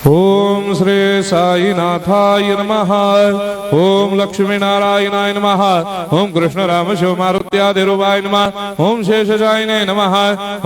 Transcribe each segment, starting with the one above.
ओम श्री साईनाथाय नमः। ओम लक्ष्मी नारायणाय नमः। ओम कृष्ण राम शिव मारुत्यादिरूपाय नमः। ओम शेषशायिने नमः।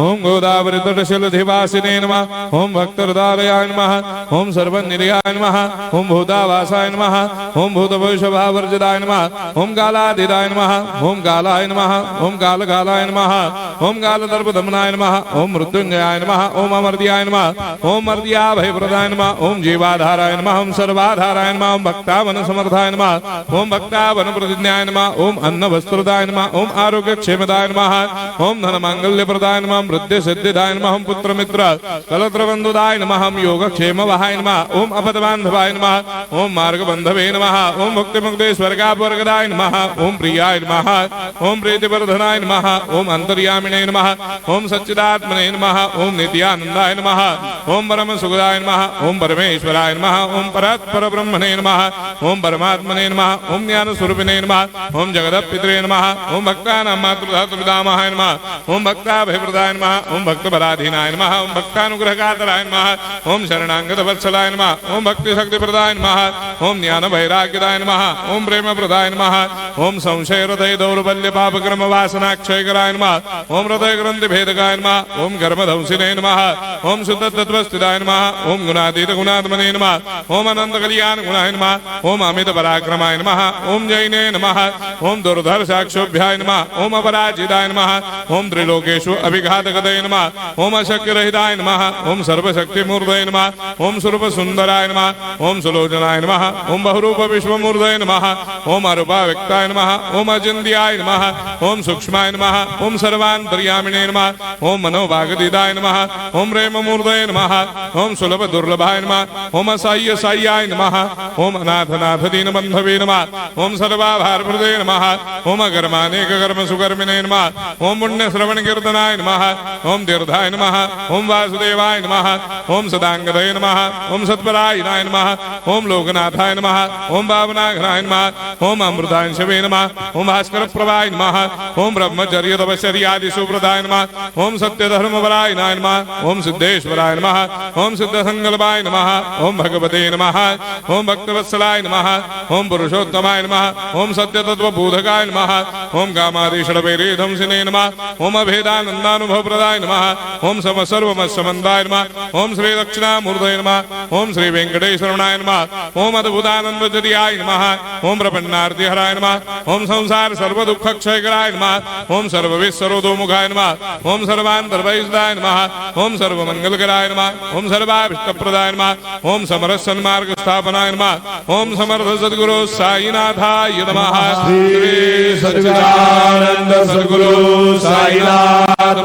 ओम गोदावरी तटशिलधिवासिने नमः। ओम भक्तहृदयाय नमः। ओम सर्वनिलयाय नमः। ओम भूतावासाय नमः। ओम भूतभविष्यभावर्जिताय नमः। ओम कालाधीराय नमः। ओम कालाय नमः। ओम कालकालाय नमः। ओम कालदर्पदमनाय नमः। ओम मृत्युंजयाय नमः। ओम अमर्त्याय नमः। ओम मर्त्याभयप्रदाय नमः। ओम जीवाधाराय नमः। ओम सर्वाधाराय नमः। ओम भक्तावन समर्थाय नमः। ओम भक्तावन प्रतिज्ञाय नमः। ओम अन्न वस्त्रदाय नमः। ओम आरोग्य क्षेमदाय नमः। ओम धन मांगल्य प्रदाय नमः। ओम वृद्धि सिद्धिदाय नमः। ओम पुत्र मित्र कलत्र बंधुदाय नमः। ओम योग क्षेम वहाय नमः। ओम अपदबांधवाय नमः। ओम मार्ग बंधवे नमः। ओम मुक्ति मुक्ति स्वर्गापवर्गदाय नमः। ओम प्रियाय नमः। ओम प्रीतिवर्धनाय नमः। ओम अंतर्यामिने नमः। ओम सच्चिदात्मने नमः। ओम नित्यानंदाय नमः। ओम परम सुखदाय नमः। ओम परमेश्वराय नमः। ओम परात्पर ब्रह्मणे नमः। ओम परमात्मने नमः। ओम ज्ञान स्वरूपिणे नमः। ओम जगदपितरे नमः। ओम भक्तानां मातृधातुपितामहाय नमः। ओम भक्ताभयप्रदाय नमः। ओम भक्तपराधीनाय नमः। ओम भक्तानुग्रहकातराय नमः। ओम शरणागत वत्सलाय नमः। ओम भक्ति शक्ति प्रदाय नमः। ओम ज्ञान वैराग्यदाय नमः। ओम प्रेम प्रदाय नमः। ओम संशय हृदय दौर्बल्य पापक्रम वासना क्षयकराय नमः। ओम हृदय ग्रंथि भेदकाय नमः। ओम गर्भधंसिने नमः। ओम शुद्ध तत्वस्थिताय नमः। ओम गुणातीत गुणात्मने नमः। ओम अनंत कल्याण गुणाय नमः। ओम अमित पराक्रमाय नमः। ओम जैने नमः। ओम दुर्धर्षाक्षोभ्याय नमः। ओम अपराजिताय नमः। ओम त्रिलोकेषु अभिघातगतये नमः। ओम अशक्य रहिताय नमः। ओम सर्वशक्ति मूर्धये नमः। ओम स्वरूप सुंदराय नमः। ओम सुलोचनाय नमः। ओम बहुरूप विश्वमूर्धये नमः। ओम अरूपाव्यक्ताय नमः। ओम अचिन्त्याय नमः। ओम सूक्ष्माय नमः। ओम सर्वान्तर्यामिने नमः। ओम मनोभागदिदाय नमः। ओम प्रेममूर्धये नमः। ओम सुलभ दुर्लभाय नमः। ओम असाह्य साह्याय नमः। ओम अनाथनाथ दीनबन्धवे नमः। ओम सर्वाभारप्रदे नमः। ओम अकर्मानेक कर्म सुकर्मिणे नमः। ओम पुण्य श्रवण कीर्तनाय नमः। ओम तीर्थाय नमः। ओम वासुदेवाय नमः। ओम सदांगदये नमः। ओम सत्परायणाय नमः। ओम लोकनाथाय नमः। ओम भावनाघनाय नमः। ओम अमृतांशवे नमः। ओम भास्कर प्रभाय नमः। ओम ब्रह्मचर्य तपश्चर्यादि सुप्रदाय नमः। ओम सत्य धर्मपरायणाय नमः। ओम सिद्धेश्वराय नमः। ओम सिद्ध संकल्पाय नमः। ओम भगवते नमः। ओम भक्तवत्सलाय नमः। ओम पुरुषोत्तमाय नमः। ओम सत्य तत्व बोधकाय नमः। ओम कामादिषडवैरे धंसिने नमः। ओम अभेदानंदानुभव प्रदाय नमः। ओम सम सर्वमस्समन्दाय नमः। ओम श्री दक्षिणामूर्तये नमः। ओम श्री वेंकटेश्वरनाय नमः। ओम अद्भुतानंदजरियाय नमः। ओम प्रपन्नार्ति हराय नमः। ओम संसार सर्व दुःख क्षयकराय नमः। ओम सर्वविश्वरोधोमुखाय नमः। ओम सर्वान्तर्वैसदाय नमः। ओम सर्वमंगलकराय नमः। ओम सर्वाभिष्टप्रदाय नमः। ओम समरस सन्मार्ग स्थापनाय नमः। ओम समर्थ सद्गुरु साईनाथाय नमः। श्री सच्चिदानंद सद्गुरु साईनाथ